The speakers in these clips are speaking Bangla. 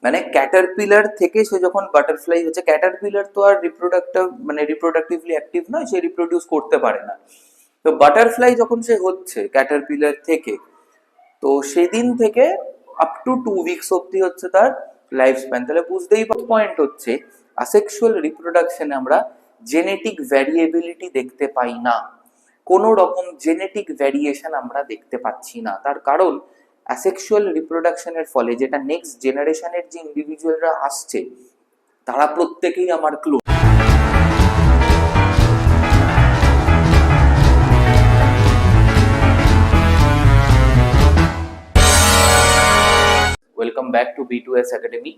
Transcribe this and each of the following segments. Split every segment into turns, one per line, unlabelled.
মানে ক্যাটারপিলার থেকে সে যখন বাটারফ্লাই হচ্ছে, ক্যাটারপিলার তো আর রিপ্রোডাক্টিভলি অ্যাক্টিভ নয়, সে রিপ্রোডিউস করতে পারে না। তো বাটারফ্লাই যখন সে হচ্ছে ক্যাটারপিলার থেকে, তো সেদিন থেকে আপ টু 2 উইকস অব্দি হচ্ছে তার লাইফ স্প্যান। তাহলে বুঝতেই পয়েন্ট হচ্ছে আসেক্সুয়াল রিপ্রোডাকশনে আমরা জেনেটিক ভ্যারিয়েবিলিটি দেখতে পাই না, কোনো রকম জেনেটিক ভ্যারিয়েশন আমরা দেখতে পাচ্ছি না। তার কারণ অ্যাসেক্সুয়াল রিপ্রোডাকশনের ফলে যেটা নেক্সট জেনারেশনের যে ইন্ডিভিজুয়ালরা আসছে তারা প্রত্যেকেই আমার clone. Welcome back to B2S academy.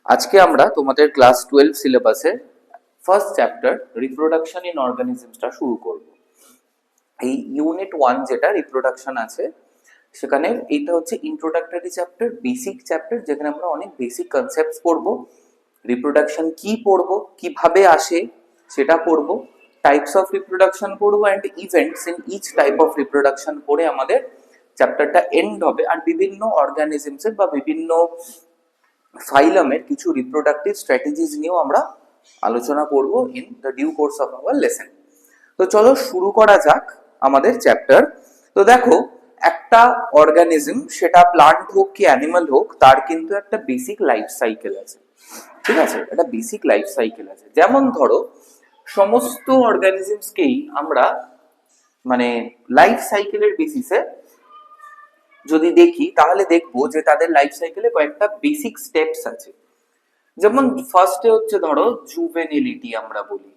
আজকে আমরা তোমাদের ক্লাস 12 সিলেবাসের ফার্স্ট চ্যাপ্টার রিপ্রোডাকশন ইন অর্গানিজমসটা শুরু করব। এই ইউনিট 1 যেটা রিপ্রোডাকশন আছে, সেখানে এইটা হচ্ছে ইন্ট্রোডাক্টরি চ্যাপ্টার, বেসিক চ্যাপ্টার, যেখানে আমরা অনেক বেসিক কনসেপ্টস পড়বো। রিপ্রোডাকশন কি পড়বো, কিভাবে আসে সেটা পড়বো, টাইপস অফ রিপ্রোডাকশন পড়বো, and events in each type of reproduction পড়ে আমাদের চ্যাপ্টারটা এন্ড হবে। আর বিভিন্ন অর্গানিজমসের বা বিভিন্ন ফাইলামের কিছু রিপ্রোডাক্টিভ স্ট্র্যাটেজিস নিয়েও আমরা আলোচনা করব in the due course of our lesson. তো চলো শুরু করা যাক আমাদের চ্যাপ্টার। তো দেখো, একটা অর্গানিজম, সেটা প্লান্ট হোক কি অ্যানিমাল হোক, তার কিন্তু একটা বেসিক লাইফ সাইকেল আছে, ঠিক আছে? একটা বেসিক লাইফ সাইকেল আছে। যেমন ধরো, সমস্ত অর্গানিজমসকেই আমরা মানে লাইফ সাইকেলের বেসিসে যদি দেখি, তাহলে দেখবো যে তাদের লাইফ সাইকেলে কয়েকটা বেসিক স্টেপস আছে। যেমন ফার্স্টে হচ্ছে ধরো জুভেনিলিটি, আমরা বলি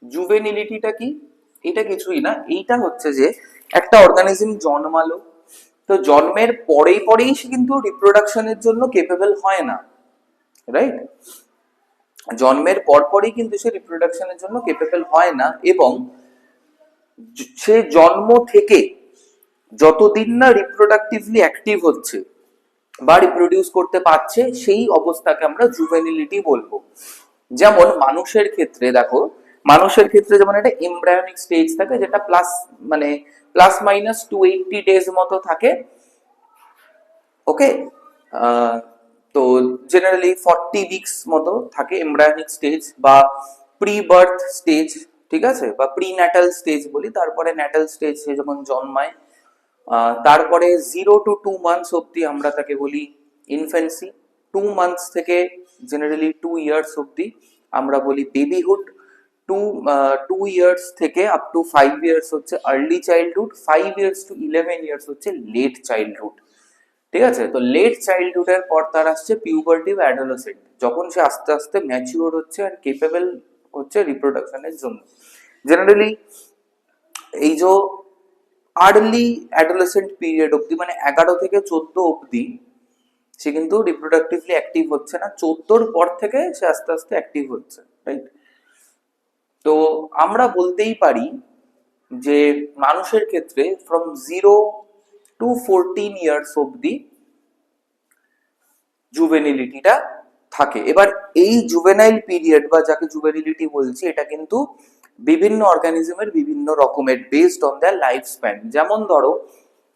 জুভেনিলিটিটা কি? এটা কিছুই না, এইটা হচ্ছে যে একটা অর্গানিজম জন্মালো, তো জন্মের পরেই সে কিন্তু রিপ্রোডাকশনের জন্য কেপেবল হয় না, রাইট? জন্মের পরই কিন্তু সে রিপ্রোডাকশনের জন্য কেপেবল হয় না, এবং সে জন্ম থেকে যতদিন না রিপ্রোডাক্টিভলি অ্যাক্টিভ হচ্ছে বা রিপ্রোডিউস করতে পারছে, সেই অবস্থাকে আমরা জুভেনিলিটি বলবো। যেমন মানুষের ক্ষেত্রে দেখো, মানুষের ক্ষেত্রে যেমন একটা এমব্রায়োনিক স্টেজ থাকে, যেটা প্লাস মাইনাস 280 ডেজ মতো থাকে, ওকে? তো জেনারেলি 40 উইকস মতো থাকে এমব্রায়োনিক স্টেজ বা প্রি বার্থ স্টেজ, ঠিক আছে, বা প্রি ন্যাটাল স্টেজ বলি। তারপরে ন্যাটাল স্টেজ, সে যখন জন্মায়, তারপরে 0 to 2 months অব্দি আমরা তাকে বলি ইনফ্যান্সি। 2 months থেকে জেনারেলি 2 years অব্দি আমরা বলি বেবিহুড। 2 years থেকে আপ টু 5 years হচ্ছে early childhood. 5 years to 11 years হচ্ছে লেট চাইল্ডহুড, ঠিক আছে? তো লেট চাইল্ডহুডের পর তার আসছে পিউবার্টি বা অ্যাডোলেসেন্ট, যখন সে আস্তে আস্তে ম্যাচিওর হচ্ছে আর কেপেবল হচ্ছে রিপ্রোডাকশনের জন্য। জেনারেলি এই যে আর্লি অ্যাডোলেসেন্ট পিরিয়ড অব্দি, মানে 11 থেকে 14 অব্দি সে কিন্তু রিপ্রোডাক্টিভলি অ্যাক্টিভ হচ্ছে না। 14 পর থেকে সে আস্তে আস্তে অ্যাক্টিভ হচ্ছে, রাইট? তো আমরা বলতেই পারি যে মানুষের ক্ষেত্রে ফ্রম 0 to 14 ইয়ার্স অব্দি জুভেনিলিটিটা থাকে। এবার এই জুভেনাইল পিরিয়ড বা যাকে জুভেনিলিটি বলছি, এটা কিন্তু বিভিন্ন অর্গানিজমের বিভিন্ন রকমের, based on there life span. যেমন ধরো,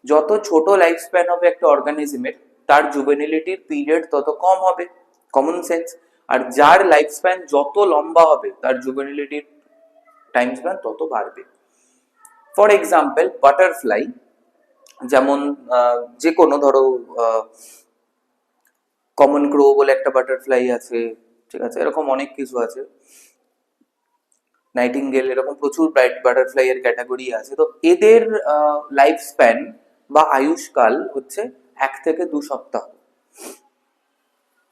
যত ছোট লাইফ স্প্যান হবে একটা অর্গানিজমের, তার জুভেনিলিটির পিরিয়ড তত কম হবে, কমন সেন্স। আর যার লাইফ স্প্যান যত লম্বা হবে, তার জুভেনিলিটির টাইম স্প্যান তত বাড়বে। ফর এক্সাম্পল, বাটারফ্লাই, যেমন যে কোনো ধরো কমন ক্রো বলে একটা বাটারফ্লাই আছে, ঠিক আছে, এরকম অনেক কিছু আছে, নাইটিঙ্গেল, এরকম প্রচুর বাটারফ্লাই এর ক্যাটাগরি আছে। তো এদের লাইফ স্প্যান বা আয়ুষ্কাল হচ্ছে 1 থেকে 2 সপ্তাহ।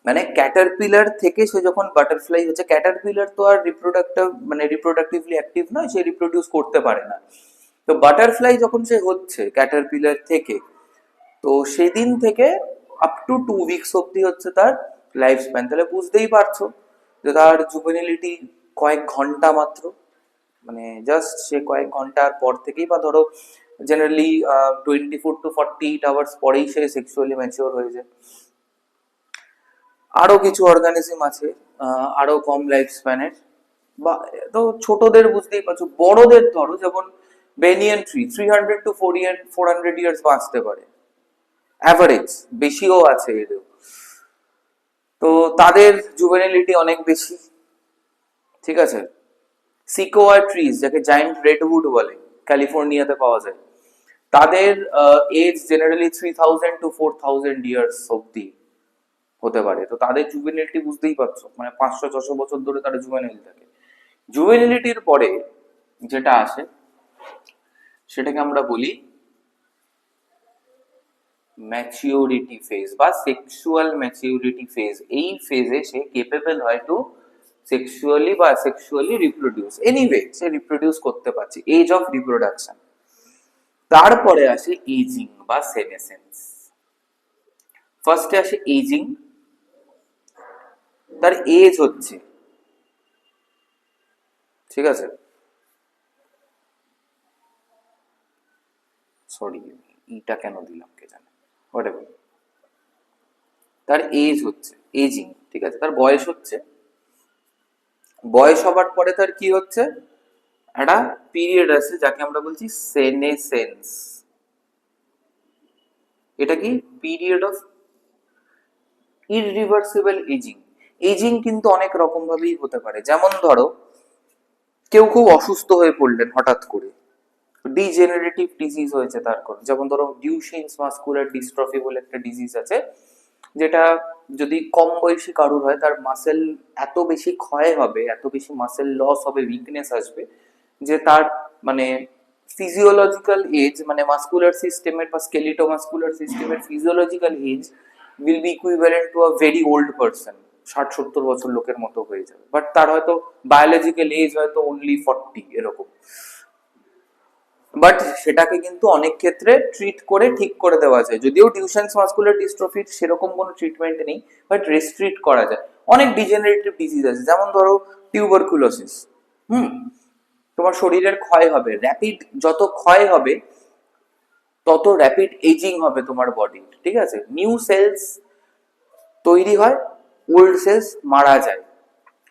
মানে ক্যাটারপিলার থেকে সে যখন বাটারফ্লাই হচ্ছে, ক্যাটারপিলার তো আর রিপ্রোডাক্টিভলি অ্যাক্টিভ নয়, সে রিপ্রোডিউস করতে পারে না। তো বাটারফ্লাই যখন সে হচ্ছে ক্যাটারপিলার থেকে, তো সেদিন থেকে আপ টু 2 উইকস অব্দি হচ্ছে তার লাইফ স্প্যান। তাহলে বুঝতেই পারছো যে তার জুভেনিলিটি কয়েক ঘন্টা মাত্র, মানে জাস্ট সে কয়েক ঘন্টার পর থেকেই, বা ধরো জেনারেলি 24 to 48 আওয়ার্স পরেই সে সেক্সুয়ালি ম্যাচিওর হয়ে যায়। আরো কিছু অর্গানিজম আছে আরো কম লাইফ স্প্যানের, বা তো ছোটদের বুঝতেই পারছো। বড়দের ধরো, যেমন বেনিয়ান ট্রি 300 to 400 ইয়ার্স বাঁচতে পারে অ্যাভারেজ, বেশিও আছে এরও। তো তাদের জুভেনিলিটি অনেক বেশি, ঠিক আছে। সিকোয়া ট্রিজ, যাকে জায়ান্ট রেডউড বলে, ক্যালিফোর্নিয়াতে পাওয়া যায়, তাদের এজ জেনারেলি 3000 to 4000 ইয়ার্স অব্দি হতে পারে। তো তাদের জুভেনিলিটি বুঝতেই পারছো, মানে 500-600 বছর ধরে তারা জুভেনাইল থাকে। জুভেনিলিটির পরে যেটা আসে সেটাকে আমরা বলি ম্যাচিউরিটি ফেজ বা সেক্সুয়াল ম্যাচিউরিটি ফেজ। এই ফেজে সে কেপেবল হয় টু সেক্সুয়ালি বা সেক্সুয়ালি রিপ্রোডিউস, এনিওয়ে সে রিপ্রোডিউস করতে পারছে, এজ অফ রিপ্রোডাকশন। তারপরে আসে এজিং বা সেনেসেন্স। ফার্স্টে আসে এজিং, তার এজ হচ্ছে, ঠিক আছে, সরি ইটা কেন দিলাম কে জানে, হোয়াটএভার, তার এজ হচ্ছে এজিং, ঠিক আছে, তার বয়স হচ্ছে। বয়স হবার পরে তার কি হচ্ছে, একটা পিরিয়ড আছে যাকে আমরা বলছি সেনেসেন্স। এটা কি পিরিয়ড অফ ইররিভার্সিবল এজিং। এজিং কিন্তু অনেক রকম ভাবেই হতে পারে, যেমন ধরো কেউ খুব অসুস্থ হয়ে পড়লেন হঠাৎ করে, ডিজেনারেটিভ ডিজিজ হয়েছে তার কোনো, যেমন ধরো ডিউশেনস মাসকুলার ডিস্ট্রফি বলে একটা ডিজিজ আছে, যেটা যদি কম বয়সী কারুর হয় তার মাসেল এত বেশি ক্ষয় হবে, এত বেশি মাসেল লস হবে, উইকনেস আসবে, যে তার মানে ফিজিওলজিক্যাল এজ, মানে মাসকুলার সিস্টেমের বা স্কেলিটোমাসকুলার সিস্টেমের physiological age will be equivalent to a very old person, 60-70 বছর লোকের মতো হয়ে যাবে, বাট তার হয়তো বায়োলজিক্যাল এজ হয়তো অনলি 40 এরকম। বাট সেটাকে কিন্তু অনেক ক্ষেত্রে ট্রিট করে ঠিক করে দেওয়া যায়, যদিও ডিউশেনস মাসকুলার ডিস্ট্রফির সেরকম কোনো ট্রিটমেন্ট নেই, বাট রেস্ট্রিক্ট করা যায়। অনেক ডিজেনারেটিভ ডিজিজ আছে, যেমন ধরো টিউবারকুলোসিস। তোমার শরীরের ক্ষয় হবে, র্যাপিড যত ক্ষয় হবে তত র্যাপিড এজিং হবে তোমার বডি, ঠিক আছে। নিউ সেলস তৈরি হয়, ওল্ড সেলস মারা যায়,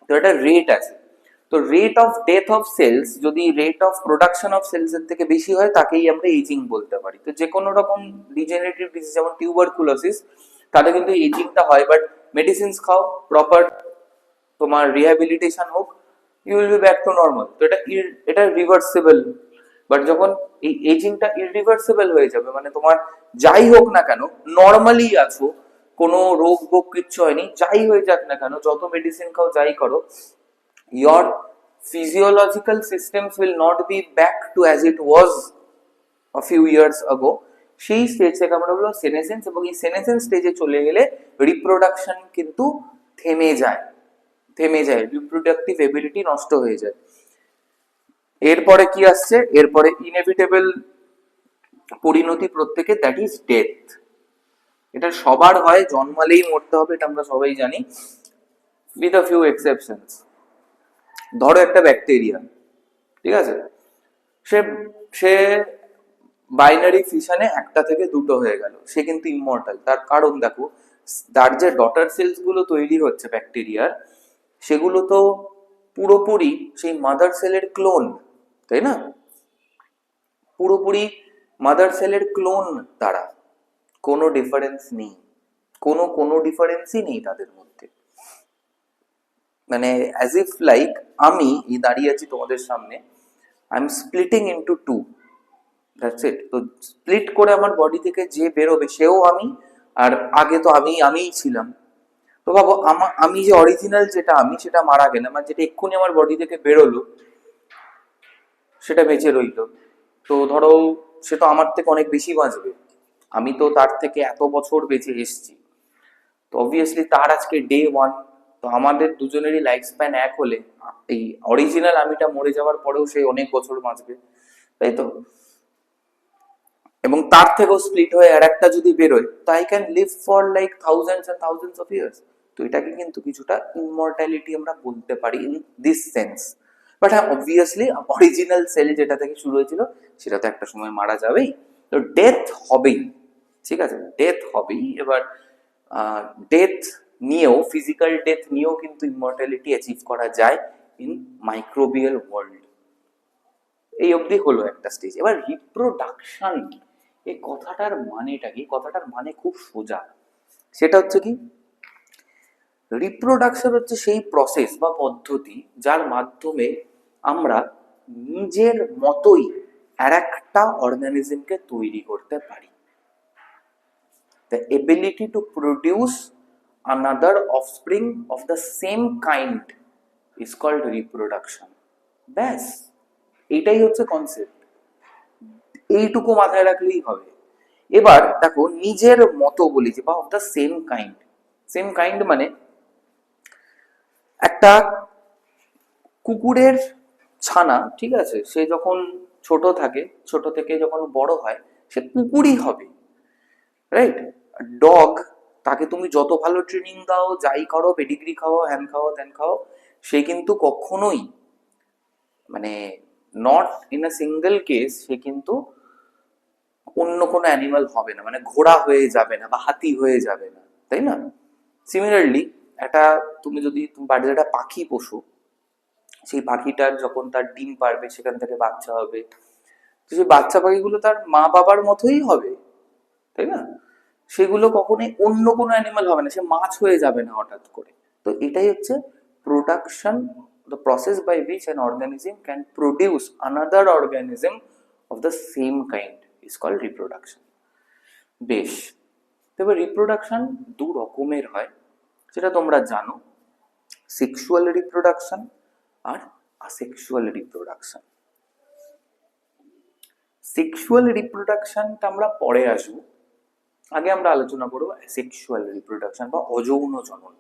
তো এটা রেট আছে। তো rate of death of cells যদি rate of production of cells এর থেকে বেশি হয় তাকেই আমরা এজিং বলতে পারি। তো যে কোনো রকম ডিজেনারেটিভ ডিজিজ যেমন টিউবারকুলোসিস, তাতে কিন্তু এজিংটা হয়, বাট মেডিসিনস খাও, প্রপার তোমার রিহ্যাবিলিটেশন হোক, you will be back to normal. তো এটা রিভার্সিবল। বাট যখন এই এজিংটা ইররিভার্সিবল হয়ে যাবে, মানে তোমার যাই হোক না কেন নর্মালি আছো, কোনো রোগ ভোগ কিচ্ছু হয়নি, যাই হয়ে যাক না কেন, যত মেডিসিন খাও যাই করো, your physiological systems will not be back to as it was a few years ago, সেই স্টেজ থেকে আমরা বলবো সেনেসেন্স। এবং এই সেনেসেন্স স্টেজে চলে গেলে রিপ্রোডাকশন কিন্তু থেমে যায়, রিপ্রোডাক্টিভ এবিলিটি নষ্ট হয়ে যায়। এরপরে কি আসছে, এরপরে ইনএভিটেবল পরিণতি প্রত্যেকে, দ্যাট ইজ ডেথ। এটা সবার হয়, জন্মালেই মরতে হবে, এটা আমরা সবাই জানি, উইথ আ ফিউ এক্সেপশনস। ধরো একটা ব্যাকটেরিয়া, ঠিক আছে, সে সে বাইনারি ফিশনে একটা থেকে দুটো হয়ে গেল, সে কিন্তু ইমমর্টাল। তার কারণ দেখো, তার যে ডটার সেলস গুলো তৈরি হচ্ছে ব্যাকটেরিয়ার, সেগুলো তো পুরোপুরি সেই মাদার সেলের ক্লোন, তাই না? পুরোপুরি মাদার সেলের ক্লোন তারা, কোনো ডিফারেন্স নেই, কোনো ডিফারেন্সই নেই তাদের মধ্যে। মানে অ্যাজ ইফ লাইক আমি এই দাঁড়িয়ে আছি তোমাদের সামনে, I am splitting into two, that's it. তো স্প্লিট করে আমার বডি থেকে যে বেরোবে সেও আমি, আর আগে তো আমিই ছিলাম। তো ভাবো আমি যে অরিজিনাল যেটা আমি, সেটা মারা গেল, মানে যেটা এক্ষুনি আমার বডি থেকে বেরোলো সেটা বেঁচে রইলো। তো ধরো সে তো আমার থেকে অনেক বেশি বাঁচবে, আমি তো তার থেকে এত বছর বেঁচে এসেছি, তো অবভিয়াসলি তার আজকে ডে ওয়ান। তো আমাদের দুজনেরই লাইফ স্প্যান এক হলে এই অরিজিনাল আমিটা মরে যাওয়ার পরেও সে অনেক বছর বাঁচবে, তাই তো? এবং তার থেকেও স্প্লিট হয়ে আর একটা যদি বেরোয়, তো I can live for like thousands and thousands of years. তো এটাকে কিন্তু কিছুটা ইমমর্টালিটি আমরা বলতে পারি ইন দিস সেন্স। বাট হ্যাঁ, অবভিয়াসলি অরিজিনাল সেল যেটা থেকে শুরু হয়েছিল সেটা তো একটা সময় মারা যাবেই, তো ডেথ হবেই, ঠিক আছে, ডেথ হবেই। এবার ডেথ নিয়েও, ফিজিক্যাল ডেথ নিয়েও কিন্তু ইমমর্টালিটি অ্যাচিভ করা যায় ইন মাইক্রোবিয়াল ওয়ার্ল্ড। এই অবধি হলো একটা স্টেজ। এবার রিপ্রোডাকশন, এই কথাটার মানেটা কি? কথাটার মানে খুব সোজা, সেটা হচ্ছে কি, রিপ্রোডাকশন হচ্ছে সেই প্রসেস বা পদ্ধতি যার মাধ্যমে আমরা নিজের মতোই আর একটা অর্গানিজমকে তৈরি করতে পারি। The ability to produce another offspring of the same kind is called reproduction. ব্যাস, এইটাই হচ্ছে কনসেপ্ট, এইটুকু মাথায় রাখলেই হবে। এবার দেখো, নিজের মতো বলেছি বা of the same kind. Same kind মানে একটা কুকুরের ছানা, ঠিক আছে, সে যখন ছোট থাকে, ছোট থেকে যখন বড় হয় সে কুকুরই হবে, রাইট? ডগ, তাকে তুমি যত ভালো ট্রেনিং দাও, যাই করো, পেডিগ্রি খাও, হ্যান খাও, ত্যান খাও, সে কিন্তু কখনোই, মানে not in a single case, সে কিন্তু অন্য কোনো অ্যানিমাল হবে না, মানে ঘোড়া হয়ে যাবে না বা হাতি হয়ে যাবে না, তাই না? সিমিলারলি একটা, তুমি যদি তুমি বাড়িতে একটা পাখি পশু, সেই পাখিটার যখন তার ডিম পারবে, সেখান থেকে বাচ্চা হবে, তো সেই বাচ্চা পাখিগুলো তার মা বাবার মতোই হবে, তাই না? সেগুলো কখনোই অন্য কোনো অ্যানিমাল হবে না, সে মাছ হয়ে যাবে না হঠাৎ করে। তো এটাই হচ্ছে production, the process by which an organism can produce another organism of the same kind is called reproduction. বেশ, তবে রিপ্রোডাকশন দু রকমের হয়, যেটা তোমরা জানো, সেক্সুয়াল রিপ্রোডাকশন আর আসেক্সুয়াল রিপ্রোডাকশন। সেক্সুয়াল রিপ্রোডাকশনটা আমরা পরে আসবো, আগে আমরা আলোচনা করবো সেক্সুয়াল রিপ্রোডাকশন বা অযৌন জনন।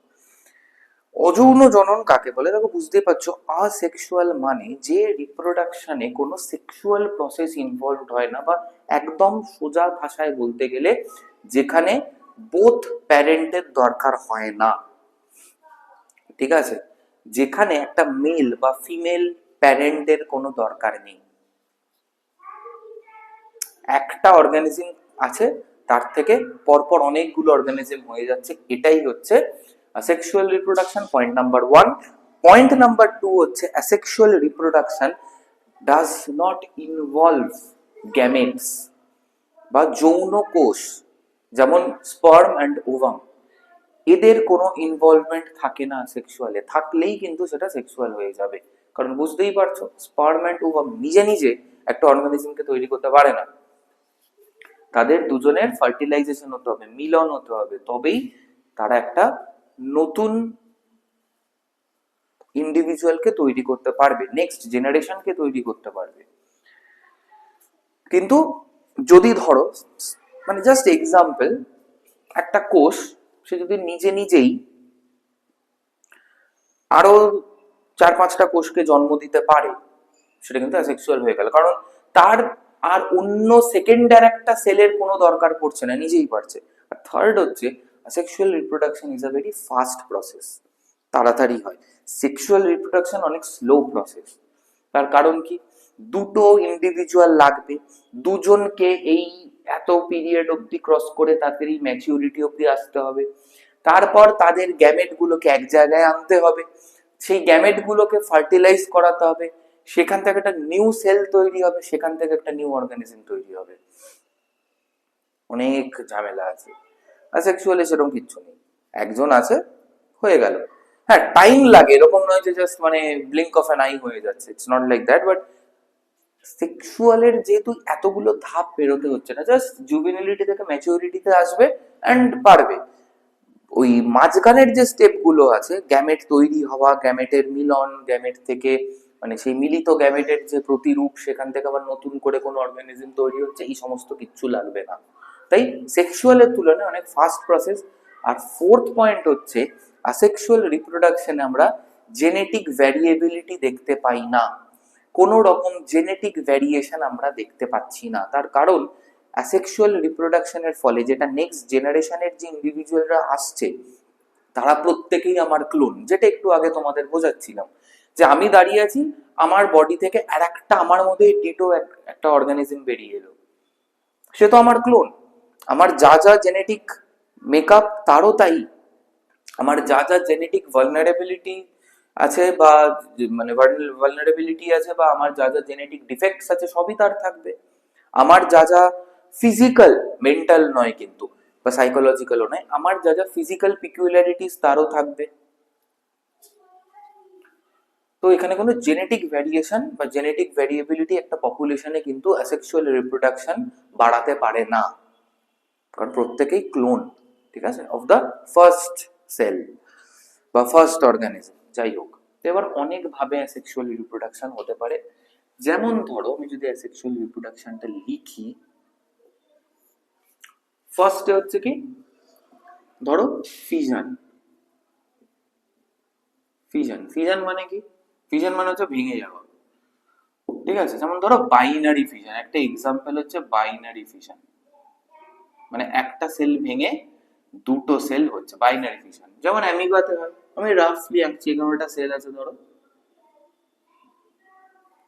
অযৌন জনন কাকে বলে? দেখো, বুঝতেই পারছো, আসেক্সুয়াল মানে যে রিপ্রোডাকশনে কোনো সেক্সুয়াল প্রসেস ইনভলভ হয় না, বা একদম সোজা ভাষায় বলতে গেলে যেখানে বোথ প্যারেন্টের দরকার হয় না, ঠিক আছে, যেখানে একটা মেল বা ফিমেল প্যারেন্টের কোনো দরকার নেই, একটা অর্গানিজম আছে, তার থেকে পরপর অনেকগুলো অর্গানিজম হয়ে যাচ্ছে, এটাই হচ্ছে asexual reproduction, point number 1। Point number 2 হচ্ছে asexual reproduction does not involve gametes বা যৌন কোষ, যেমন স্পার্ম অ্যান্ড ওভাম, এদের কোনো ইনভলভমেন্ট থাকে না সেক্সুয়ালে। থাকলেই কিন্তু সেটা সেক্সুয়াল হয়ে যাবে, কারণ বুঝতেই পারছো, স্পার্ম অ্যান্ড ওভাম নিজে নিজে একটা অর্গানিজমকে তৈরি করতে পারে না, তাদের দুজনের ফার্টিলাইজেশন হতে হবে, মিলন হতে হবে, তবেই তারা একটা নতুন ইন্ডিভিজুয়ালকে তৈরি করতে পারবে, নেক্সট জেনারেশনকে তৈরি করতে পারবে। কিন্তু যদি ধরো, মানে জাস্ট এক্সাম্পল, একটা কোষ সে যদি নিজে নিজেই আরো 4-5টা কোষকে জন্ম দিতে পারে, সেটা কিন্তু অ্যাসেক্সুয়াল হয়ে গেল, কারণ তার আর অন্য সেকেন্ডার একটা সেলের কোনো দরকার পড়ছে না, নিজেই পারছে। আর থার্ড হচ্ছে, sexual reproduction is a very fast process, তাড়াতাড়ি হয়। সেক্সুয়াল রিপ্রোডাকশন অনেক স্লো প্রসেস। তার কারণ কি? দুটো ইন্ডিভিজুয়াল লাগবে, দুজনকে এই এত পিরিয়ড অব্দি ক্রস করে তাদের এই ম্যাচিউরিটি অব্দি আসতে হবে, তারপর তাদের গ্যামেট গুলোকে এক জায়গায় আনতে হবে, সেই গ্যামেট গুলোকে ফার্টিলাইজ করাতে হবে, সেখান থেকে একটা নিউ সেল তৈরি হবে, সেখান থেকে একটা নিউ অর্গানিজম তৈরি হবে, অনেক ঝামেলা আছে। অ্যাসেক্সুয়ালি সেরকম কিচ্ছু নেই, একজন আছে, হয়ে গেল। হ্যাঁ, টাইম লাগে, এরকম নয় যে জাস্ট মানে ব্লিঙ্ক অফ অ্যান আই হয়ে যাচ্ছে, it's not like that. But সেক্সুয়ালের যেহেতু এতগুলো ধাপ পেরোতে হচ্ছে না, জাস্ট জুভেনিলিটি থেকে ম্যাচিউরিটিতে আসবে অ্যান্ড পারবে। ওই মাঝখানের যে স্টেপ গুলো আছে, গ্যামেট তৈরি হওয়া, গ্যামেটের মিলন, গ্যামেট থেকে মানে সেই মিলিত গ্যামেটের যে প্রতিরূপ, সেখান থেকে আবার নতুন করে কোনো অর্গানিজম তৈরি হচ্ছে, এই সমস্ত কিচ্ছু লাগবে না। তাই সেক্সুয়ালের তুলনায় অনেক ফাস্ট প্রসেস। আর ফোর্থ পয়েন্ট হচ্ছে, আসেক্সুয়াল রিপ্রোডাকশনে আমরা জেনেটিক ভ্যারিয়েবিলিটি দেখতে পাই না, কোনো রকম জেনেটিক ভ্যারিয়েশন আমরা দেখতে পাচ্ছি না। তার কারণ অ্যাসেক্সুয়াল রিপ্রোডাকশনের ফলে যেটা নেক্সট জেনারেশনের যে ইন্ডিভিজুয়ালরা আসছে, তারা প্রত্যেকেই আমার ক্লোন, যেটা একটু আগে তোমাদের বোঝাচ্ছিলাম, যে আমি দাঁড়িয়ে আছি, আমার বডি থেকে আর একটা আমার মধ্যে ডিটো একটা অর্গানিজম বেরিয়ে এলো, সে তো আমার ক্লোন। আমার যা যা জেনেটিক মেকআপ, তারও তাই। আমার যা যা জেনেটিক ভালনারেবিলিটি আছে, বা মানে ভালনারেবিলিটি আছে, বা আমার যা যা জেনেটিক ডিফেক্টস আছে, সবই তার থাকবে। আমার যা যা ফিজিক্যাল, মেন্টাল নয় কিন্তু, বা সাইকোলজিক্যালও নয়, আমার যা যা ফিজিক্যাল পিকুলারিটিস, তারও থাকবে। তো এখানে কোনো জেনেটিক ভ্যারিয়েশন বা জেনেটিক ভ্যারিয়েবিলিটি একটা পপুলেশনে কিন্তু অ্যাসেক্সুয়াল রিপ্রোডাকশন বাড়াতে পারে না, কারণ প্রত্যেকেই ক্লোন, ঠিক আছে, অফ দ্য ফার্স্ট সেল বা ফার্স্ট অর্গানিজম, যাই হোক। এবার অনেক ভাবে অ্যাসেক্সুয়াল রিপ্রোডাকশন হতে পারে। যেমন ধরো আমি যদি অ্যাসেক্সুয়াল রিপ্রোডাকশনটা লিখি, ফার্স্টে হচ্ছে কি, ধরো ফিশন। ফিশন ফিশন মানে কি? ফিশন মানে হচ্ছে ভেঙে যাওয়া, ঠিক আছে। যেমন ধরো বাইনারি ফিশন, একটা এক্সাম্পল হচ্ছে বাইনারি ফিশন, মানে একটা সেল ভেঙে দুটো সেল হচ্ছে বাইনারি ফিশন, যেমন অ্যামিবাতে হয়। আমি রাফলি আঁকছি, 11টা সেল আছে ধরো।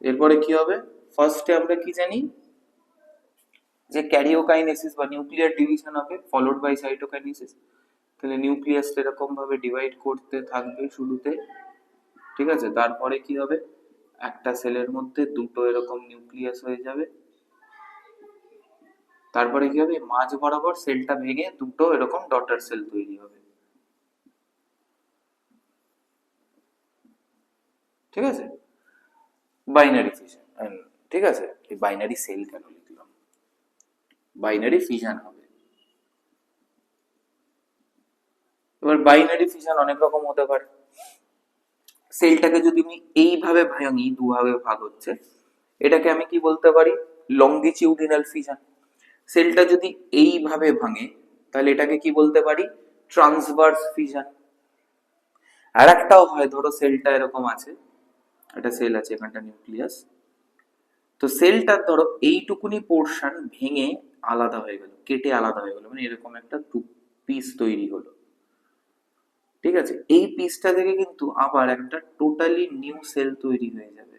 এরপরে কি হবে? ফার্স্টে আমরা কি জানি যে ক্যারিওকাইনেসিস বা নিউক্লিয়ার ডিভিশন হবে, ফলোড বাই সাইটোকাইনেসিস। তাহলে নিউক্লিয়াসটা এরকম ভাবে ডিভাইড করতে থাকবে শুরুতে, ঠিক আছে। তারপরে কি হবে? একটা সেলের মধ্যে দুটো এরকম নিউক্লিয়াস হয়ে যাবে। তারপরে কি হবে? মাঝ বরাবর সেলটা ভেঙে দুটো এরকম ডটার সেল তৈরি হবে, ঠিক আছে। বাইনারি ফিশন, ঠিক আছে। এই বাইনারি সেল কেন লিখলাম? বাইনারি ফিশন হবে। এবার বাইনারি ফিশন অনেক রকম হতে পারে। সেলটাকে যদি আমি এইভাবে ভাঙি, দুভাবে ভাগ হচ্ছে, এটাকে আমি কি বলতে পারি? Longitudinal fission. সেলটা যদি এইভাবে ভাঙে, তাহলে এটাকে কি বলতে পারি? Transverse fission. আর একটাও হয়, ধরো সেলটা এরকম আছে, একটা সেল আছে, এখানটা নিউক্লিয়াস, তো সেলটা ধরো এইটুকুনি পোর্শন ভেঙে আলাদা হয়ে গেল, কেটে আলাদা হয়ে গেল, মানে এরকম একটা পিস তৈরি হলো, ঠিক আছে। এই পিসটা থেকে কিন্তু আবার একটা টোটালি নিউ সেল তৈরি হয়ে যাবে।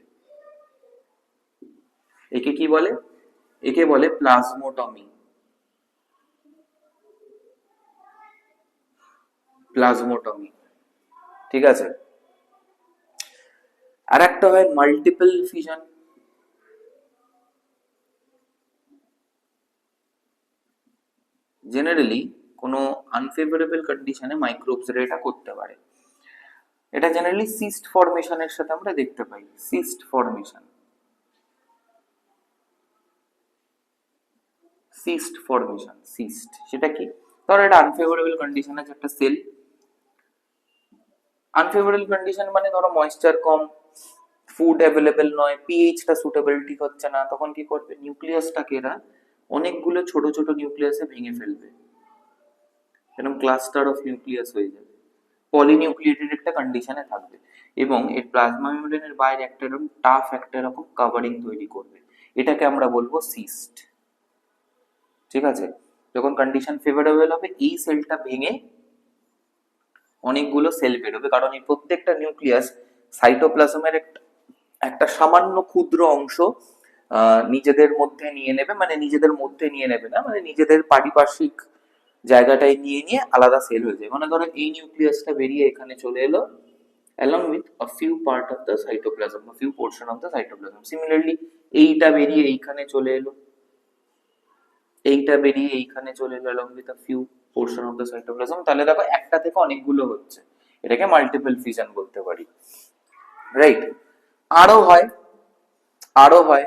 একে কি বলে? একে বলে প্লাজমোটমি। প্লাজমোটমি, ঠিক আছে। আর একটা হয় মাল্টিপল ফিশন। জেনারেলি কোনো আনফেভারেবল কন্ডিশনে মাইক্রোবসরা এটা করতে পারে। এটা জেনারেলি সিস্ট ফর্মেশনের সাথে আমরা দেখতে পাই, cyst formation. Cyst formation, cyst সেটা কি? ধরো এটা আনফেভারেবল কন্ডিশন আছে, একটা সেল। আনফেভারেবল কন্ডিশন মানে ধরো ময়েশ্চার কম, ফুড অ্যাভেলেবেল নয়, পিএইচটা সুটেবল ঠিক হচ্ছে না, তখন কি করবে? নিউক্লিয়াসটাকে এরা অনেকগুলো ছোট ছোট নিউক্লিয়াসে ভেঙে ফেলবে, এরকম ক্লাস্টার অফ নিউক্লিয়াস হয়ে যাবে, পলিনিউক্লিয়েটেড একটা কন্ডিশনে থাকবে, এবং এর প্লাজমা মেমব্রেনের বাইরে একটা এরকম টাফ একটা এরকম কাভারিং তৈরি করবে। এটাকে আমরা বলবো সিস্ট, ঠিক আছে। যখন কন্ডিশন ফেভারেবল হবে, এই সেলটা ভেঙে অনেকগুলো সেল বেরোবে, কারণ এই প্রত্যেকটা নিউক্লিয়াস সাইটোপ্লাজমের একটা সামান্য ক্ষুদ্র অংশ নিজেদের মধ্যে নিয়ে নেবে, মানে নিজেদের মধ্যে নিয়ে নেবে না, মানে নিজেদের পারিপার্শ্বিক জায়গাটায় নিয়ে নিয়ে আলাদা সেল হয়ে যায়। মানে ধরো এই নিউক্লিয়াসটা বেরিয়ে এখানে চলে এলো along with a few part of the cytoplasm, a few portion of the cytoplasm. Similarly এইটা বেরিয়ে এইখানে চলে এলো, এইটা বেরিয়ে এইখানে চলে এলো along with a few portion of the cytoplasm। তাহলে দেখো একটা থেকে অনেকগুলো হচ্ছে, এটাকে মাল্টিপল ফিশন বলতে পারি, রাইট। আরো হয়, আরো হয়,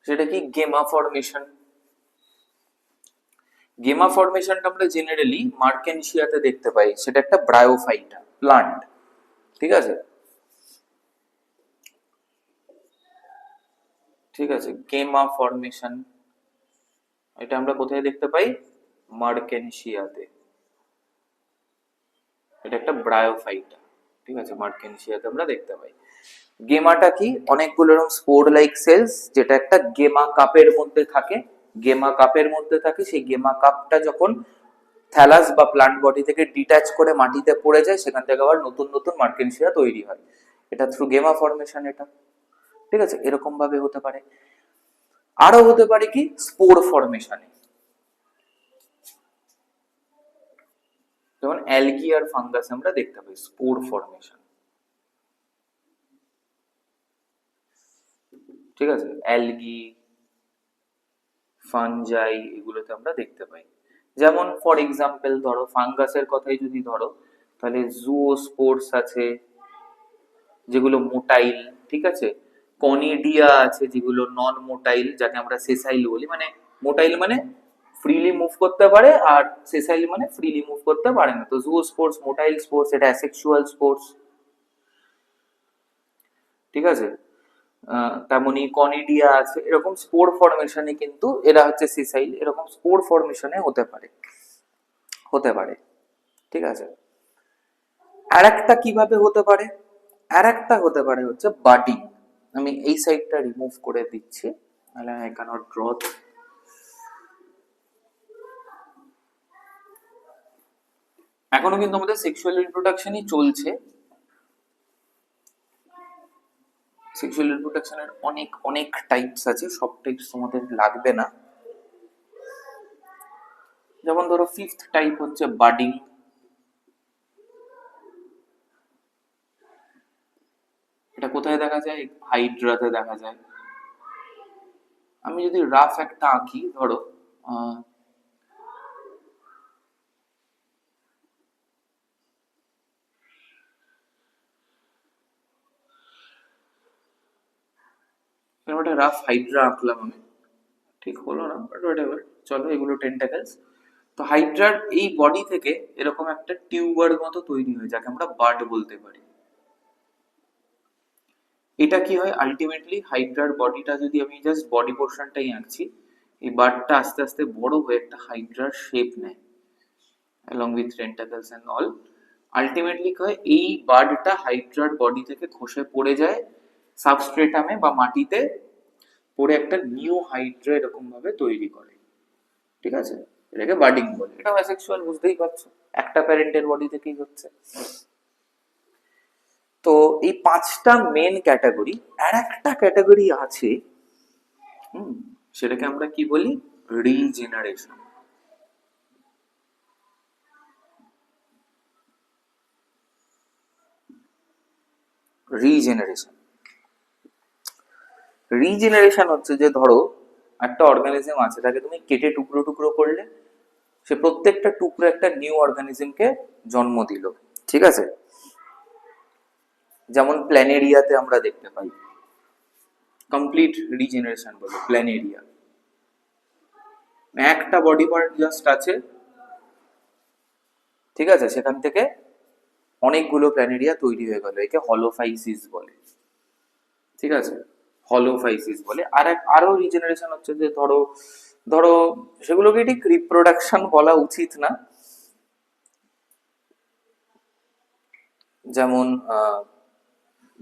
সেটা কি? Gemma formation. গেমা ফর্মেশনটা আমরা জেনারেলি মার্কেনশিয়াতে দেখতে পাই, সেটা একটা ব্রায়োফাইটা প্লান্ট, ঠিক আছে, ঠিক আছে। গেমা ফর্মেশন এটা আমরা কোথায় দেখতে পাই? মার্কেনশিয়াতে। এটা একটা ব্রায়োফাইটা, ঠিক আছে, মার্কেনশিয়াতে আমরা দেখতে পাই। গেমাটা কি? অনেকগুলো এরকম স্পোর লাইক সেলস, যেটা একটা গেমা কাপের মধ্যে থাকে, গেমা কাপের মধ্যে থাকে। সেই গেমা কাপটা যখন থ্যালাস বা প্লান্ট বডি থেকে ডিট্যাচ করে মাটিতে পড়ে যায়, সেখান থেকে আবার নতুন নতুন মার্কেনশিয়া তৈরি হয়, এটা থ্রু গেমা ফর্মেশন, এটা, ঠিক আছে। এরকম ভাবে হতে পারে। আরো হতে পারে কি? স্পোর ফর্মেশনে, যেমন অ্যালগি আর ফাঙ্গাস আমরা দেখতে পাই স্পোর ফর্মেশন, ঠিক আছে। অ্যালগি, ফানজাই, এগুলোতে আমরা দেখতে পাই। যেমন ফর এক্সাম্পল ধরো ফাঙ্গাসের কথাই যদি ধরো, তাহলে জুওস্পোর্স আছে, যেগুলো মোটাইল, ঠিক আছে। কনিডিয়া আছে যেগুলো নন মোটাইল, যাকে আমরা সেসাইল বলি। মানে মোটাইল মানে ফ্রিলি মুভ করতে পারে, আর সেসাইল মানে ফ্রিলি মুভ করতে পারে না। তো জুও স্পোর্টস, মোটাইল স্পোর্টস, এটা অ্যাসেক্সুয়াল স্পোর্টস, ঠিক আছে। তেমনি কনিডিয়া আছে, এরকম স্পোর ফরমেশনে কিন্তু এরা হচ্ছে সিসাইল, এরকম স্পোর ফরমেশনে হতে পারে, ঠিক আছে। আর একটা কিভাবে হতে পারে, আর একটা হতে পারে হচ্ছে বাডিং। আমি এই সাইডটা রিমুভ করে দিচ্ছি, নাহলে আই ক্যানট ড্র। এখনো কিন্তু আমাদের সেক্সুয়াল রিপ্রোডাকশনই চলছে। সেক্সুয়াল রিপ্রোডাকশনের অনেক অনেক টাইপস আছে, সব টাইপস তোমাদের লাগবে না। যেমন ধরো ফিফথ টাইপ হচ্ছে বাডিং। এটা কোথায় দেখা যায়? হাইড্রাতে দেখা যায়। আমি যদি রাফ একটা আঁকি, ধরো একটা রাফ হাইড্রা আঁকলাম আমি, ঠিক হলো না, বাট হোয়াটএভার, চলো এগুলো টেন্টাকেলস। তো হাইড্রার এই বডি থেকে এরকম একটা টিউবার মতো তৈরি হয়, যাকে আমরা বার্ড বলতে পারি। এটা কি হয় আলটিমেটলি, হাইড্রার বডিটা যদি আমি জাস্ট বডি পোর্শনটাই আঁকছি, এই বার্ডটা আস্তে আস্তে বড় হয়ে একটা হাইড্রার শেপ নেয় along with tentacles and all. Ultimately কি হয়, এই বার্ডটা হাইড্রার বডি থেকে খসে পড়ে যায় সাবস্ট্রেটামে বা মাটিতে, পড়ে একটা নিউ হাইড্রা এরকম ভাবে তৈরি করে, ঠিক আছে। এটাকে বার্ডিং বলে। এটা অ্যাসেক্সুয়াল, বুঝতেই পারছো, একটা প্যারেন্টের বডি থেকেই হচ্ছে। তো এই পাঁচটা মেন ক্যাটাগরি। আর একটা ক্যাটাগরি আছে, সেটাকে আমরা কি বলি? রিজেনারেশন। রিজেনারেশন রিজেনারেশন হচ্ছে যে, ধরো একটা অর্গানিজম আছে, তাকে তুমি কেটে টুকরো টুকরো করলে, সে প্রত্যেকটা টুকরো একটা নিউ অর্গানিজমকে জন্ম দিল, ঠিক আছে। যেমন প্ল্যানেরিয়াতে আমরা দেখতে পাই, কমপ্লিট রিজেনারেশন বলে প্ল্যানেরিয়া। একটা বডি পার্ট জাস্ট আছে, ঠিক আছে, সেখান থেকে অনেকগুলো প্ল্যানেরিয়া তৈরি হয়ে গেল, একে হলোফাইসিস বলে, ঠিক আছে। হলোফাইসিস বলে। আরো রিজেনারেশন হচ্ছে যে, ধরো ধরো সেগুলোকে ঠিক রিপ্রোডাকশন বলা উচিত না। যেমন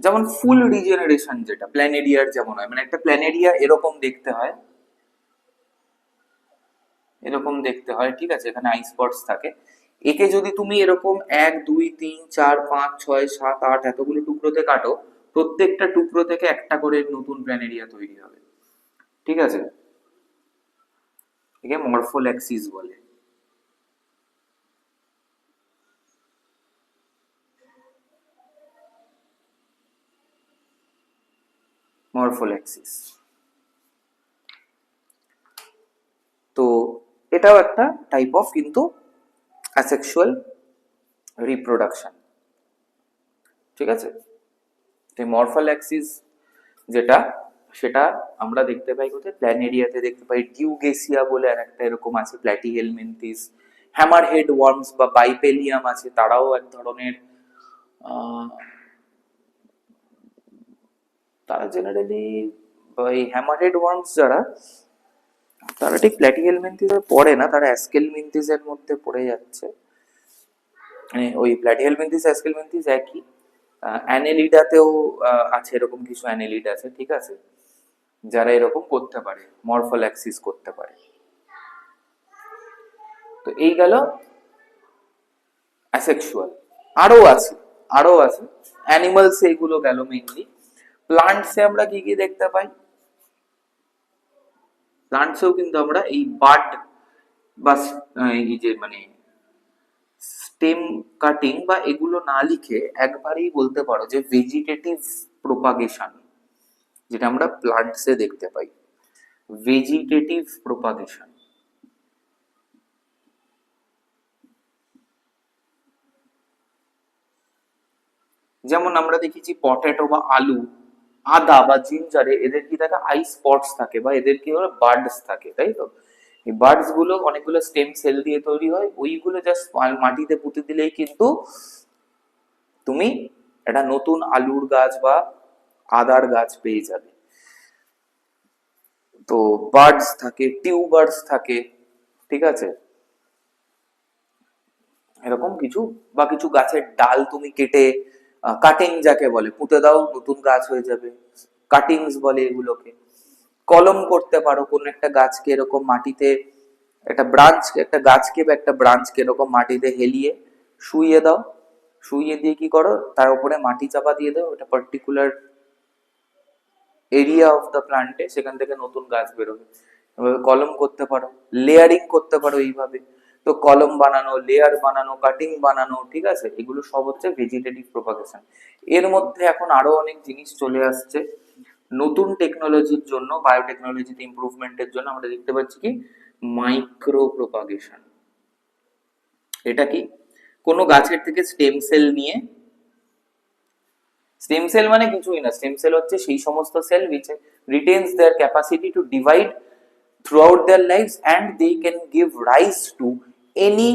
যেমন ফুল রিজেনারেশন যেটা প্ল্যানেরিয়ার যেমন হয়, মানে একটা প্ল্যানেরিয়া এরকম দেখতে হয়, ঠিক আছে, এখানে আই স্পটস থাকে। একে যদি তুমি এরকম 1 2 3 4 5 6 7 8 এতগুলো টুকরোতে কাটো, প্রত্যেকটা টুকরো থেকে একটা করে নতুন প্ল্যানেরিয়া তৈরি হবে, ঠিক আছে। একে মরফোল্যাক্সিস বলে। মরফোল্যাক্সিস। তো এটাও একটা টাইপ অফ কিন্তু অ্যাসেক্সুয়াল রিপ্রোডাকশন, ঠিক আছে। তো মরফোল্যাক্সিস যেটা, সেটা আমরা দেখতে পাই কোথায়? প্ল্যানেরিয়াতে দেখতে পাই। ডিউগেসিয়া বলে আর একটা এরকম আছে, প্ল্যাটিহেলমিনথিস। হ্যামারহেড ওয়ার্মস বা বাইপেলিয়াম আছে, তারাও এক ধরনের, তারা জেনারেলি, এই হ্যামারহেড ওয়ার্মস যারা, তারা ঠিক প্ল্যাটিহেলমিনথিসে পড়ে না, তারা অ্যাস্কেলমিনথিসের মধ্যে পড়ে যাচ্ছে। মানে ওই প্ল্যাটিহেলমিনথিস অ্যাস্কেলমিনথিস একই। অ্যানেলিডাতেও আছে এরকম কিছু অ্যানেলিড আছে, ঠিক আছে, যারা এরকম করতে পারে, মরফোল্যাক্সিস করতে পারে। তো এই গেল অ্যাসেক্সুয়াল। আরো আছে অ্যানিমালস, এইগুলো গেল মেইনলি। প্লান্টসে আমরা কি কি দেখতে পাই? প্লান্টসেও কিন্তু আমরা এই বাড বা এই যে মানে স্টেম কাটিং বা এগুলো না লিখে একবারেই বলতে পারো যে ভেজিটেটিভ প্রোপাগেশন, যেটা আমরা প্লান্টসে দেখতে পাই। Vegetative propagation. যেমন আমরা দেখেছি পটেটো বা আলু, আদা বা জিঞ্জারে এদের কি থাকে, আই স্পটস থাকে বা এদের কি হলো বার্ডস থাকে, তাই তো? এই বার্ডস গুলো অনেকগুলো স্টেম সেল দিয়ে তৈরি হয়, ওইগুলো জাস্ট মাটিতে পুঁতে দিলেই কিন্তু তুমি একটা নতুন আলুর গাছ বা আদার গাছ পেয়ে যাবে। তো বার্ডস থাকে, টিউবার্স থাকে, ঠিক আছে, এরকম কিছু। বা কিছু গাছের ডাল তুমি কেটে, কাটিং যাকে বলে, পুঁতে দাও, নতুন গাছ হয়ে যাবে, কাটিংস বলে এগুলোকে। কলম করতে পারো কোনো একটা গাছকে এরকম মাটিতে, একটা গাছকে বা একটা ব্রাঞ্চকে এরকম মাটিতে হেলিয়ে শুইয়ে দাও, শুইয়ে দিয়ে কি করো, তার উপরে মাটি চাপা দিয়ে দাও, এটা পার্টিকুলার এরিয়া অফ দ্য প্লান্টে, সেখান থেকে নতুন গাছ বেরোবে। এভাবে কলম করতে পারো, লেয়ারিং করতে পারো এইভাবে। তো কলম বানানো, লেয়ার বানানো, কাটিং বানানো, ঠিক আছে, এগুলো সব হচ্ছে ভেজিটেটিভ প্রপাগেশন। এর মধ্যে এখন আরো অনেক জিনিস চলে আসছে নতুন টেকনোলজির জন্য, বায়োটেকনোলজিতে ইমপ্রুভমেন্টের জন্য। আমরা দেখতে পাচ্ছি কি মাইক্রো প্রপাগেশন। এটা কি, কোনো গাছের থেকে স্টেম সেল নিয়ে, স্টেম সেল মানে কিছুই না, স্টেম সেল হচ্ছে সেই সমস্ত sell which retains their capacity to divide throughout their lives and they can give rise to any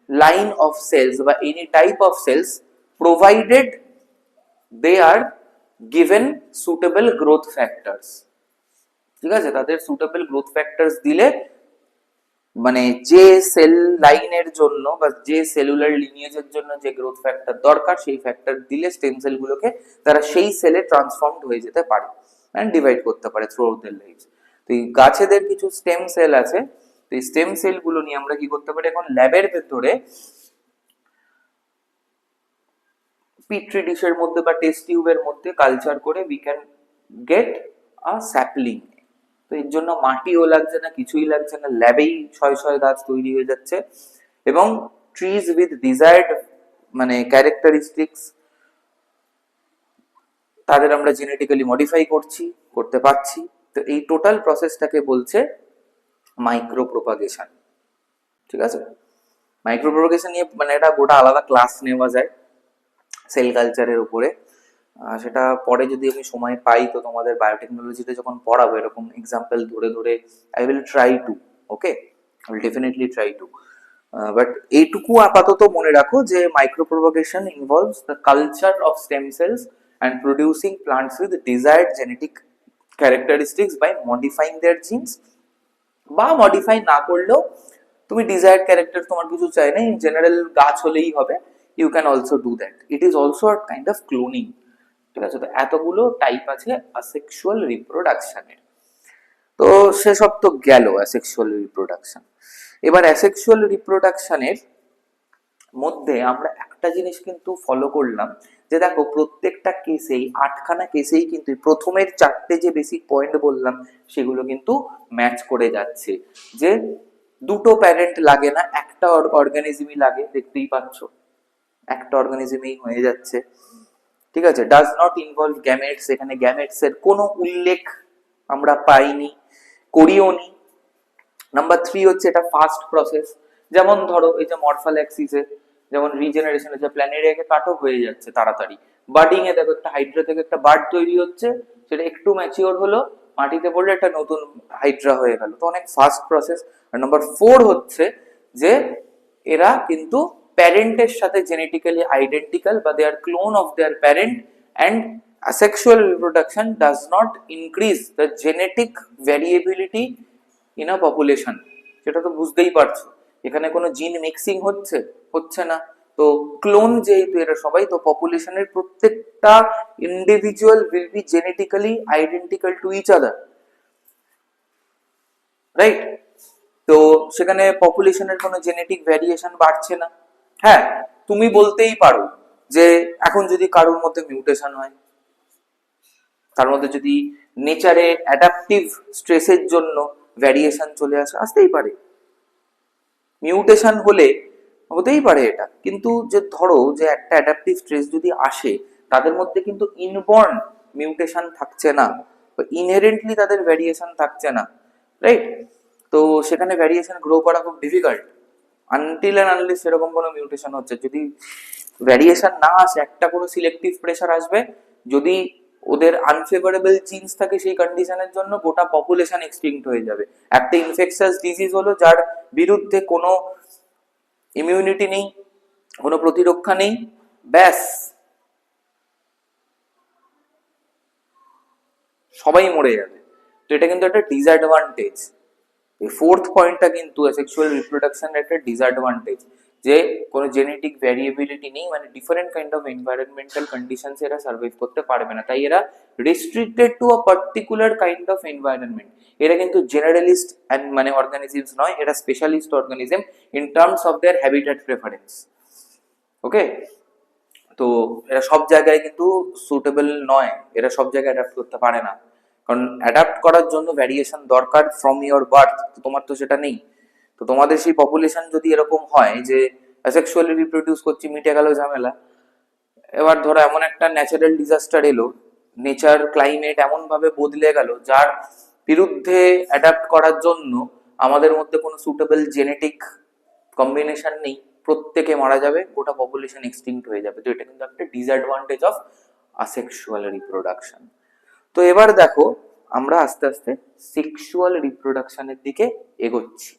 line of cells বা any type of cells provided they are given suitable growth factors। ঠিক আছে, তাদের সুটেবল গ্রোথ ফ্যাক্টরস দিলে, মানে যে সেল লাইনের জন্য বা যে সেলুলার লিনিয়েজের জন্য যে গ্রোথ ফ্যাক্টর দরকার, সেই ফ্যাক্টর দিলে স্টেম সেলগুলোকে তারা সেই সেলে ট্রান্সফর্মড হয়ে যেতে পারে এন্ড ডিভাইড করতে পারে থ্রু আউট দেয়ার লাইফ। তো এই গাছেদের কিছু স্টেম সেল আছে, তো এই স্টেম সেলগুলো নিয়ে আমরা কি করতে পারি, এখন ল্যাবের ভেতরে পিট্রি ডিশের মধ্যে বা টেস্ট টিউবের মধ্যে কালচার করে we can get a sapling. তো এর জন্য মাটিও লাগছে না, কিছুই লাগছে না, ল্যাবেই ছয় ছয় গাছ তৈরি হয়ে যাচ্ছে। এবং ট্রিজ উইথ ডিজায়ার্ড মানে ক্যারেক্টারিস্টিক্স, তাদের আমরা জেনেটিক্যালি মডিফাই করতে পারছি। তো এই টোটাল প্রসেসটাকে বলছে মাইক্রো প্রোপাগেশন। ঠিক আছে, মাইক্রো প্রোপাগেশন নিয়ে মানে এটা গোটা আলাদা ক্লাস নেওয়া যায় সেল কালচারের উপরে। সেটা পরে যদি আমি সময় পাই, তো তোমাদের বায়োটেকনোলজিতে যখন পড়াবো এরকম এক্সাম্পল ধরে ধরে I will try to, okay, I will definitely try to. But এইটুকু আপাতত মনে রাখো যে micro propagation involves the culture of stem cells and producing plants with desired genetic characteristics by modifying their genes, বা মডিফাই না করলেও তুমি ডিজায়ার্ড ক্যারেক্টার তোমার কিছু চাই না, ইন জেনারেল গাছ হলেই হবে, you can also do that, it is also a kind of cloning. ঠিক আছে, তো এতগুলো টাইপ আছে অ্যাসেক্সুয়াল রিপ্রোডাকশনের। তো সেসব তো গেল অ্যাসেক্সুয়াল রিপ্রোডাকশন। এবার অ্যাসেক্সুয়াল রিপ্রোডাকশনের মধ্যে আমরা একটা জিনিস কিন্তু ফলো করলাম, যে দেখো প্রত্যেকটা কেসেই, 8খানা কেসেই কিন্তু প্রথমের 4টে যে বেসিক পয়েন্ট বললাম সেগুলো কিন্তু ম্যাচ করে যাচ্ছে। যে দুটো প্যারেন্ট লাগে না, একটা অর্গানিজমই লাগে, দেখতেই পাচ্ছ একটা অর্গানিজমই হয়ে যাচ্ছে। ঠিক আছে, ডাজ নট ইনভলভ গ্যামেটস, এখানে গ্যামেটস এর কোনো উল্লেখ আমরা পাইনি, করিও নি। নাম্বার 3 হচ্ছে এটা ফাস্ট প্রসেস। যেমন ধরো এই যে মরফাল্যাক্সিসে যেমন রিজেনারেশন হচ্ছে, প্ল্যানেরিয়াকে কাটো হয়ে যাচ্ছে তাড়াতাড়ি, বার্ডিং এ দেখো একটা হাইড্রা থেকে একটা বার্ড তৈরি হচ্ছে, সেটা একটু ম্যাচিওর হলো, মাটিতে পড়লে একটা নতুন হাইড্রা হয়ে গেল, তো অনেক ফাস্ট প্রসেস। আর নাম্বার 4 হচ্ছে যে এরা কিন্তু প্যারেন্টের সাথে জেনেটিক্যালি আইডেন্টিক্যাল বা they are clone of their parent, and asexual reproduction does not increase the genetic variability in a population. সেটা তো বুঝতেই পারছো, এখানে কোনো জিন মিক্সিং হচ্ছে না। তো ক্লোন যেহেতু এরা সবাই, তো পপুলেশনের প্রত্যেকটা individual will be genetically identical to each other, right? তো সেখানে পপুলেশনের কোনো জেনেটিক ভ্যারিয়েশন বাড়ছে না। হ্যাঁ, তুমি বলতেই পারো যে এখন যদি কারোর মধ্যে মিউটেশন হয়, তার মধ্যে যদি নেচারে অ্যাডাপটিভ স্ট্রেসের জন্য ভ্যারিয়েশন চলে আসতেই পারে, মিউটেশন হলে হতেই পারে এটা। কিন্তু যে ধরো যে একটা অ্যাডাপটিভ স্ট্রেস যদি আসে, তাদের মধ্যে কিন্তু ইনবর্ন মিউটেশন থাকছে না, ইনহেরেন্টলি তাদের ভ্যারিয়েশন থাকছে না, রাইট? তো সেখানে ভ্যারিয়েশন গ্রো করা খুব ডিফিকাল্ট, আনটিল অ্যান্ড আনলেস সেরকম কোনো মিউটেশন হচ্ছে, যদি ভ্যারিয়েশন না আসে, একটা কোনো সিলেক্টিভ প্রেসার আসবে, যদি ওদের আনফেভারেবল জিনস থাকে সেই কন্ডিশনের জন্য গোটা পপুলেশন এক্সটিংক্ট হয়ে যাবে। একটা ইনফেকশাস ডিজিজ হলো যার বিরুদ্ধে কোনো ইমিউনিটি নেই, কোনো প্রতিরক্ষা নেই, ব্যাস সবাই মরে যাবে। তো এটা কিন্তু একটা ডিসঅ্যাডভান্টেজ। এই ফোর্থ পয়েন্টটা কিন্তু সেক্সুয়াল রিপ্রোডাকশনের একটা ডিসঅ্যাডভান্টেজ, যে কোনো জেনেটিক ভ্যারিয়েবিলিটি নেই, মানে different kind of environmental conditions এরা সার্ভাইভ করতে পারবে না, তাই এরা restricted to a particular kind of environment. এরা কিন্তু জেনারেলিস্ট অ্যান্ড মানে অর্গানিজমস নয়, এরা specialist organism in terms of their habitat preference. Okay, তো এরা সব জায়গায় কিন্তু সুটেবল নয়, এরা সব জায়গায় অ্যাডাপ্ট করতে পারে না, কারণ অ্যাডাপ্ট করার জন্য ভ্যারিয়েশন দরকার ফ্রম ইওর বার্থ, তোমার তো সেটা নেই। তো তোমাদের সেই পপুলেশন যদি এরকম হয় যে অ্যাসেক্সুয়ালি রিপ্রোডিউস করছি, মিটে গেল ঝামেলা, এবার ধরো এমন একটা ন্যাচারাল ডিজাস্টার এলো, নেচার ক্লাইমেট এমন ভাবে বদলে গেল যার বিরুদ্ধে অ্যাডাপ্ট করার জন্য আমাদের মধ্যে কোনো সুটেবল জেনেটিক কম্বিনেশন নেই, প্রত্যেকে মারা যাবে, গোটা পপুলেশন এক্সটিংক্ট হয়ে যাবে। তো এটা কিন্তু একটা ডিসঅ্যাডভান্টেজ অফ আসেক্সুয়াল রিপ্রোডাকশন। তো এবার দেখো আমরা আস্তে আস্তে সেক্সুয়াল রিপ্রোডাকশনের দিকে এগোচ্ছি।